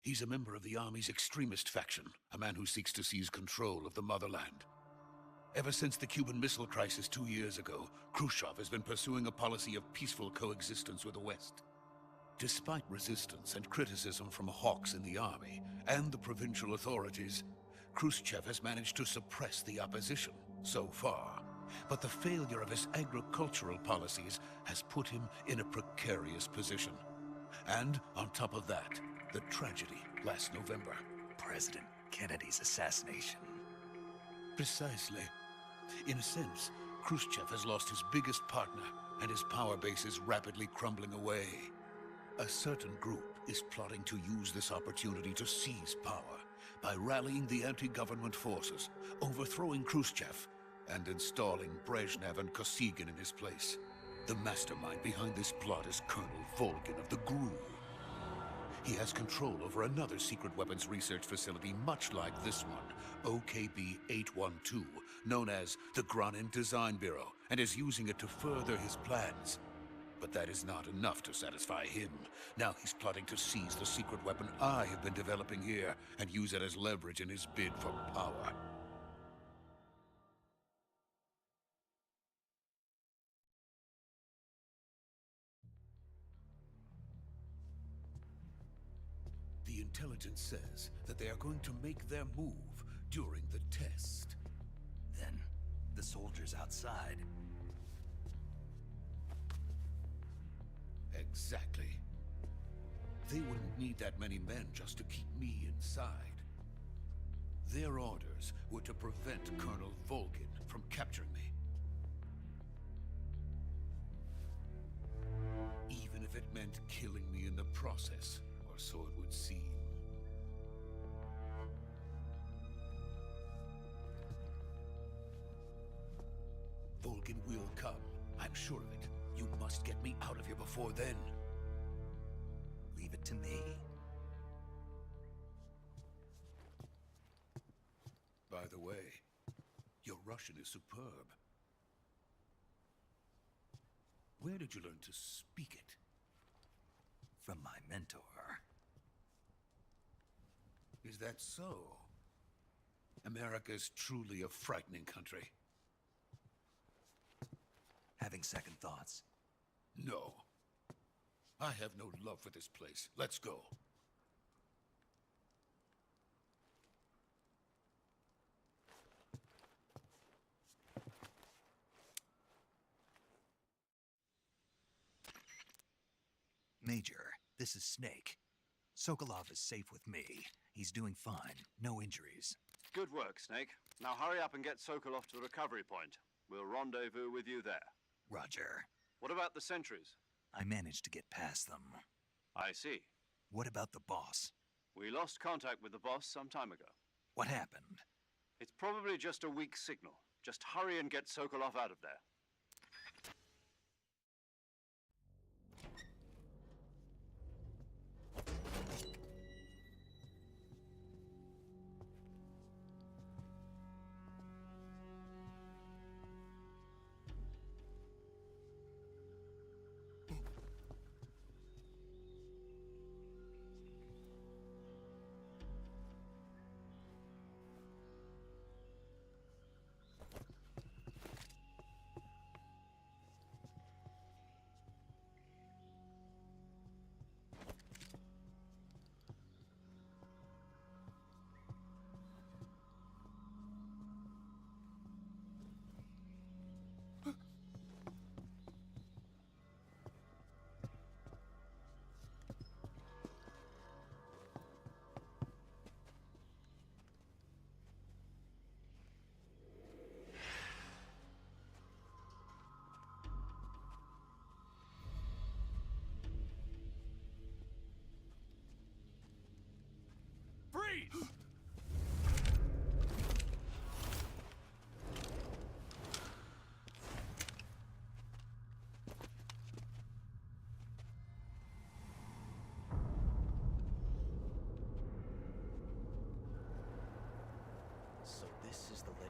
He's a member of the Army's extremist faction, a man who seeks to seize control of the motherland. Ever since the Cuban Missile Crisis 2 years ago, Khrushchev has been pursuing a policy of peaceful coexistence with the West. Despite resistance and criticism from hawks in the army and the provincial authorities, Khrushchev has managed to suppress the opposition so far. But the failure of his agricultural policies has put him in a precarious position. And on top of that, the tragedy last November. President Kennedy's assassination. Precisely. In a sense, Khrushchev has lost his biggest partner, and his power base is rapidly crumbling away. A certain group is plotting to use this opportunity to seize power by rallying the anti-government forces, overthrowing Khrushchev, and installing Brezhnev and Kosygin in his place. The mastermind behind this plot is Colonel Volgin of the GRU. He has control over another secret weapons research facility much like this one, OKB-812, known as the Granin Design Bureau, and is using it to further his plans. But that is not enough to satisfy him. Now he's plotting to seize the secret weapon I have been developing here and use it as leverage in his bid for power. The intelligence says that they are going to make their move during the test. Then, the soldiers outside. Exactly. They wouldn't need that many men just to keep me inside. Their orders were to prevent Colonel Volgin from capturing me. Even if it meant killing me in the process, or so it would seem. Volgin will come. I'm sure of it. You must get me out of here before then. Leave it to me. By the way, your Russian is superb. Where did you learn to speak it? From my mentor. Is that so? America is truly a frightening country. Having second thoughts. No. I have no love for this place. Let's go. Major, this is Snake. Sokolov is safe with me. He's doing fine. No injuries. Good work, Snake. Now hurry up and get Sokolov to the recovery point. We'll rendezvous with you there. Roger. What about the sentries? I managed to get past them. I see. What about the boss? We lost contact with the boss some time ago. What happened? It's probably just a weak signal. Just hurry and get Sokolov out of there.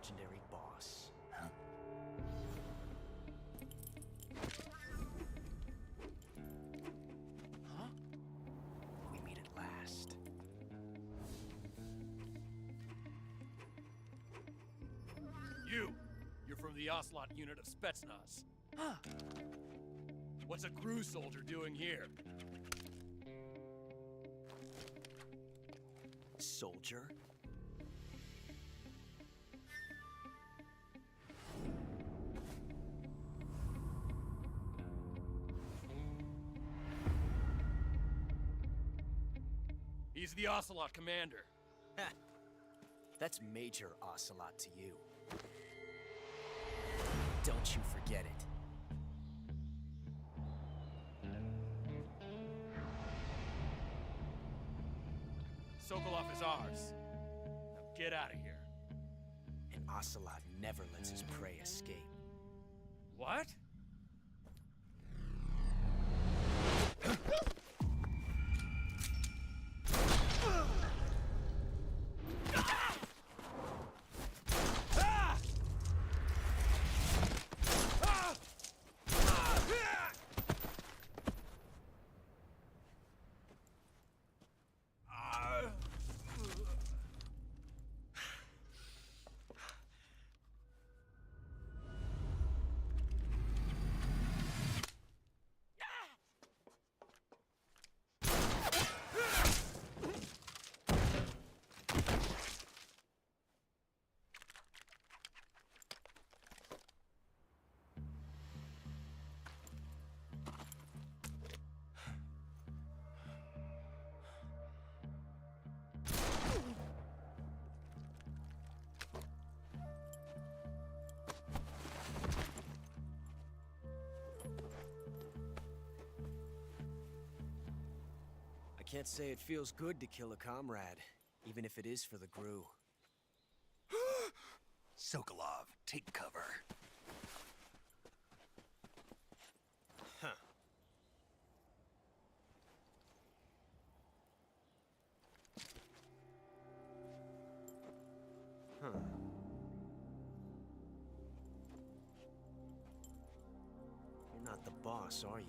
legendary boss. Huh? Huh? We meet at last. You're from the Ocelot unit of Spetsnaz. Huh. What's a crew soldier doing here? Soldier? He's the Ocelot commander. Ha! That's Major Ocelot to you. Don't you forget it. Sokolov is ours. Now get out of here. And Ocelot never lets his prey escape. What? I can't say it feels good to kill a comrade, even if it is for the Gru. Sokolov, take cover. Huh. Huh. You're not the boss, are you?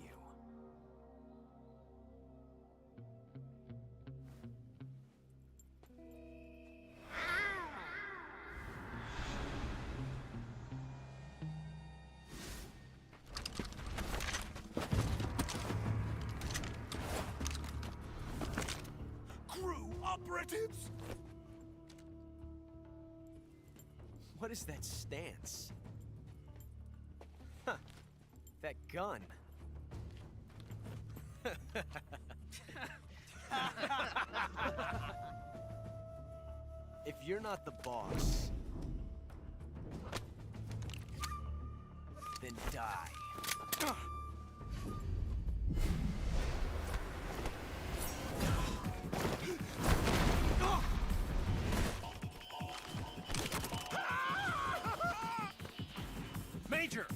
Operatives? What is that stance? Huh. That gun. If you're not the boss, then die. Major!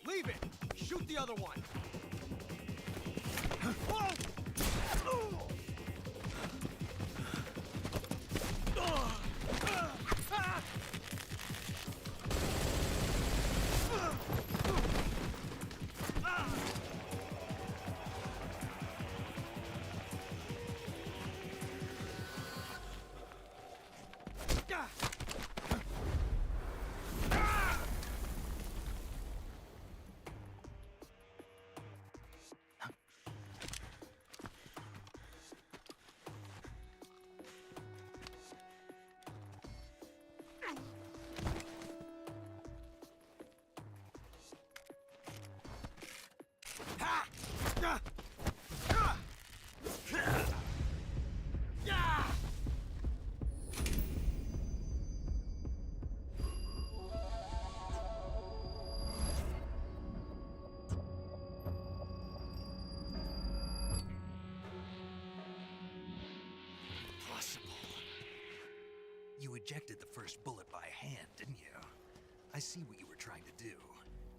Leave it! Shoot the other one! You ejected the first bullet by hand, didn't you? I see what you were trying to do.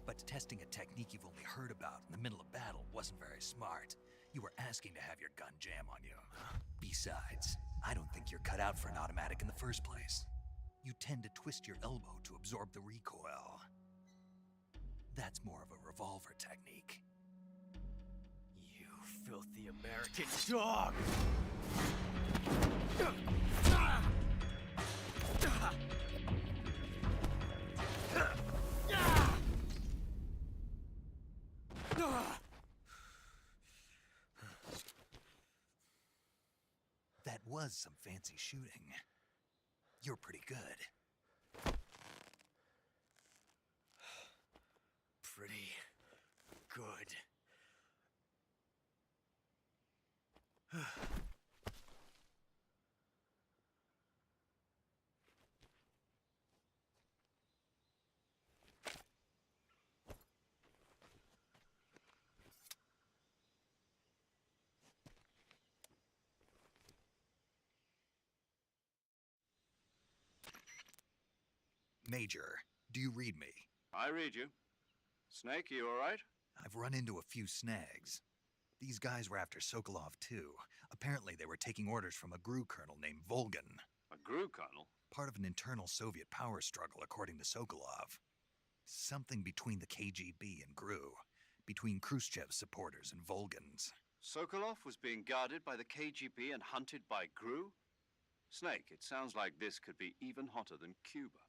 But testing a technique you've only heard about in the middle of battle wasn't very smart. You were asking to have your gun jam on you. Besides, I don't think you're cut out for an automatic in the first place. you tend to twist your elbow to absorb the recoil. That's more of a revolver technique. You filthy American dog! That was some fancy shooting. You're pretty good. Pretty good. Major, do you read me? I read you. Snake, you all right? I've run into a few snags. These guys were after Sokolov too. Apparently they were taking orders from a GRU colonel named Volgin. A GRU colonel? Part of an internal Soviet power struggle, according to Sokolov. Something between the KGB and GRU. Between Khrushchev's supporters and Volgin's. Sokolov was being guarded by the KGB and hunted by GRU? Snake, it sounds like this could be even hotter than Cuba.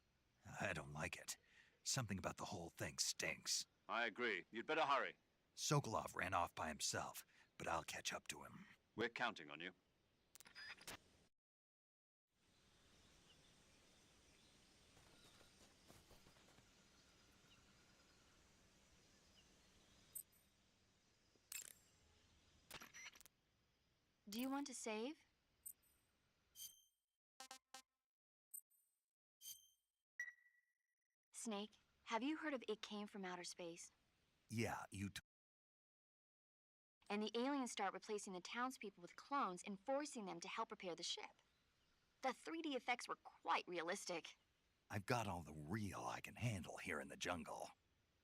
I don't like it. Something about the whole thing stinks. I agree. You'd better hurry. Sokolov ran off by himself, but I'll catch up to him. We're counting on you. Do you want to save? Snake, have you heard of It Came from Outer Space? Yeah, And the aliens start replacing the townspeople with clones and forcing them to help repair the ship. The 3D effects were quite realistic. I've got all the real I can handle here in the jungle.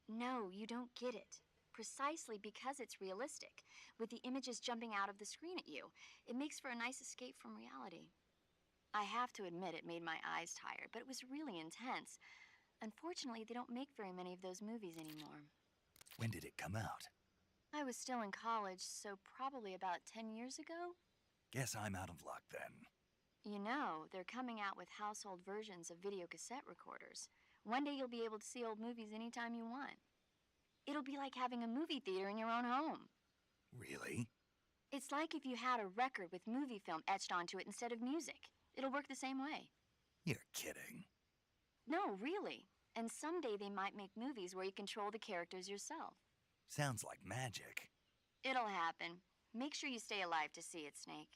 No, you don't get it. Precisely because it's realistic, with the images jumping out of the screen at you, it makes for a nice escape from reality. I have to admit it made my eyes tired, but it was really intense. Unfortunately, they don't make very many of those movies anymore. When did it come out? I was still in college, so probably about 10 years ago? Guess I'm out of luck then. You know, they're coming out with household versions of video cassette recorders. One day you'll be able to see old movies anytime you want. It'll be like having a movie theater in your own home. Really? It's like if you had a record with movie film etched onto it instead of music. It'll work the same way. You're kidding. No, really. And someday they might make movies where you control the characters yourself. Sounds like magic. It'll happen. Make sure you stay alive to see it, Snake.